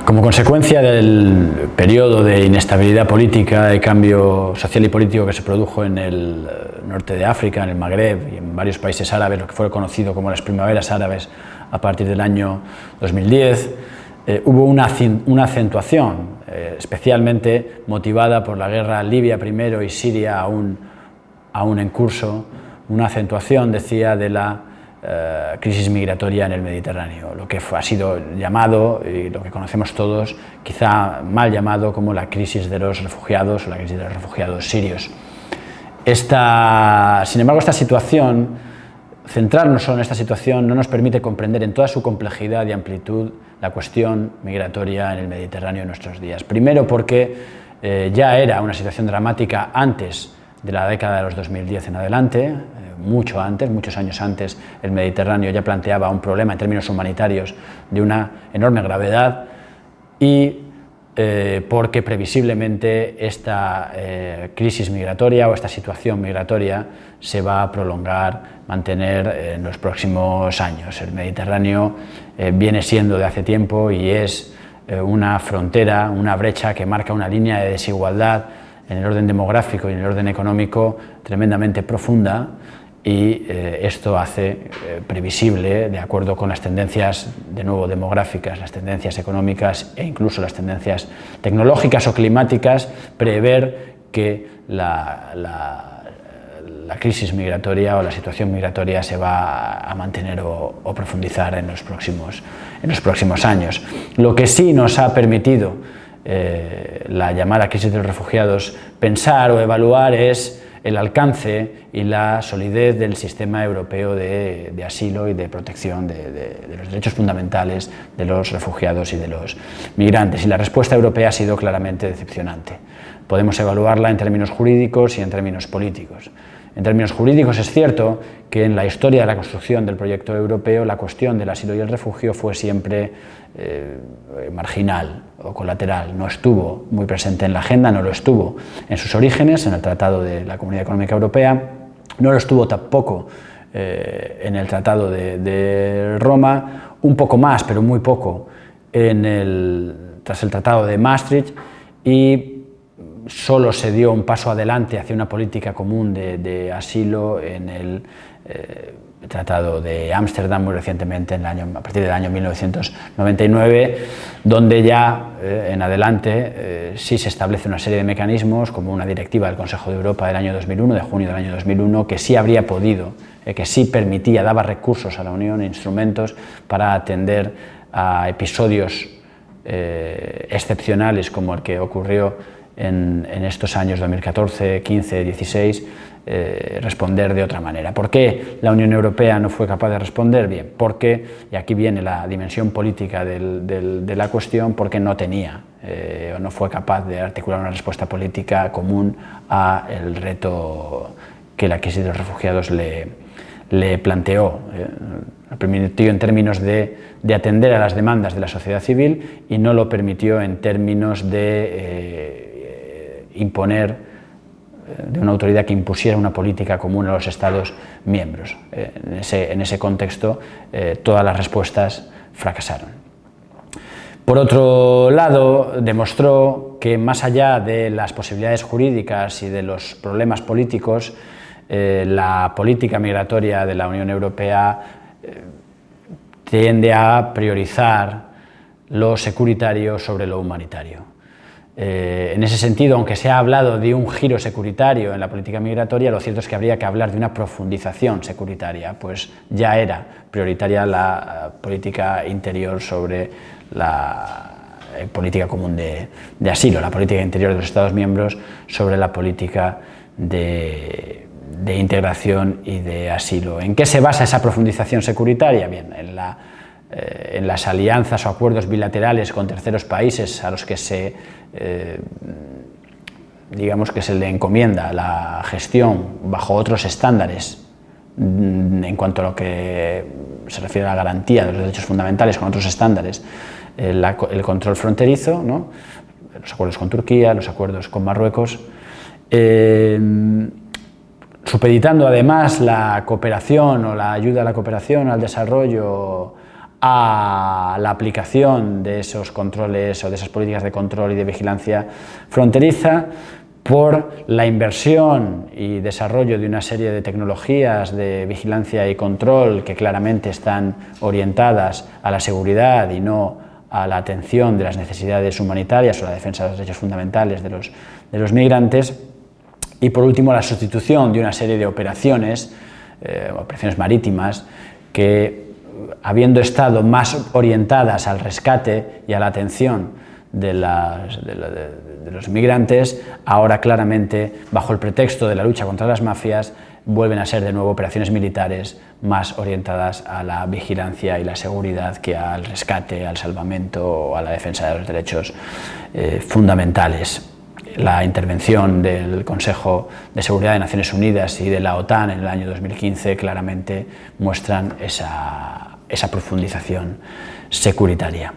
Como consecuencia del periodo de inestabilidad política, de cambio social y político que se produjo en el norte de África, en el Magreb y en varios países árabes, lo que fue conocido como las primaveras árabes a partir del año 2010, hubo una acentuación, especialmente motivada por la guerra Libia primero y Siria aún en curso, una acentuación, decía, de la crisis migratoria en el Mediterráneo, lo que ha sido llamado, y lo que conocemos todos, quizá mal llamado como la crisis de los refugiados o la crisis de los refugiados sirios. Sin embargo, esta situación, centrarnos solo en esta situación, no nos permite comprender en toda su complejidad y amplitud la cuestión migratoria en el Mediterráneo en nuestros días. Primero porque ya era una situación dramática antes de la década de los 2010 en adelante, mucho antes, muchos años antes, el Mediterráneo ya planteaba un problema en términos humanitarios de una enorme gravedad, y porque previsiblemente esta crisis migratoria o esta situación migratoria se va a prolongar, mantener en los próximos años. El Mediterráneo viene siendo de hace tiempo y es una frontera, una brecha que marca una línea de desigualdad en el orden demográfico y en el orden económico tremendamente profunda, y esto hace previsible, de acuerdo con las tendencias de nuevo demográficas, las tendencias económicas e incluso las tendencias tecnológicas o climáticas, prever que la crisis migratoria o la situación migratoria se va a mantener o profundizar en los próximos años. Lo que sí nos ha permitido la llamada crisis de los refugiados pensar o evaluar es el alcance y la solidez del sistema europeo de asilo y de protección de los derechos fundamentales de los refugiados y de los migrantes. Y la respuesta europea ha sido claramente decepcionante. Podemos evaluarla en términos jurídicos y en términos políticos. En términos jurídicos es cierto que en la historia de la construcción del proyecto europeo la cuestión del asilo y el refugio fue siempre marginal o colateral, no estuvo muy presente en la agenda, no lo estuvo en sus orígenes, en el Tratado de la Comunidad Económica Europea, no lo estuvo tampoco en el Tratado de Roma, un poco más, pero muy poco, tras el Tratado de Maastricht, y solo se dio un paso adelante hacia una política común de asilo en el Tratado de Ámsterdam muy recientemente, a partir del año 1999, donde ya en adelante sí se establece una serie de mecanismos, como una directiva del Consejo de Europa del año 2001, de junio del año 2001, que sí habría podido, que sí permitía, daba recursos a la Unión, instrumentos para atender a episodios excepcionales como el que ocurrió en estos años 2014, 15, 16, responder de otra manera. ¿Por qué la Unión Europea no fue capaz de responder? Bien, porque, y aquí viene la dimensión política de la cuestión, porque no tenía o no fue capaz de articular una respuesta política común al reto que la crisis de los refugiados le planteó. Lo permitió en términos de atender a las demandas de la sociedad civil y no lo permitió en términos de imponer, de una autoridad que impusiera una política común a los Estados miembros. En ese contexto, todas las respuestas fracasaron. Por otro lado, demostró que más allá de las posibilidades jurídicas y de los problemas políticos, la política migratoria de la Unión Europea tiende a priorizar lo securitario sobre lo humanitario. En ese sentido, aunque se ha hablado de un giro securitario en la política migratoria, lo cierto es que habría que hablar de una profundización securitaria, pues ya era prioritaria la política interior sobre la política común de asilo, la política interior de los Estados miembros sobre la política de integración y de asilo. ¿En qué se basa esa profundización securitaria? Bien, en las alianzas o acuerdos bilaterales con terceros países a los que digamos que se le encomienda la gestión bajo otros estándares en cuanto a lo que se refiere a la garantía de los derechos fundamentales, con otros estándares, el control fronterizo, ¿no? Los acuerdos con Turquía, los acuerdos con Marruecos, supeditando además la cooperación o la ayuda a la cooperación, al desarrollo, a la aplicación de esos controles o de esas políticas de control y de vigilancia fronteriza, por la inversión y desarrollo de una serie de tecnologías de vigilancia y control que claramente están orientadas a la seguridad y no a la atención de las necesidades humanitarias o la defensa de los derechos fundamentales de los migrantes, y por último la sustitución de una serie de operaciones marítimas que, habiendo estado más orientadas al rescate y a la atención de los migrantes, ahora claramente, bajo el pretexto de la lucha contra las mafias, vuelven a ser de nuevo operaciones militares más orientadas a la vigilancia y la seguridad que al rescate, al salvamento o a la defensa de los derechos fundamentales. La intervención del Consejo de Seguridad de Naciones Unidas y de la OTAN en el año 2015 claramente muestran esa profundización securitaria.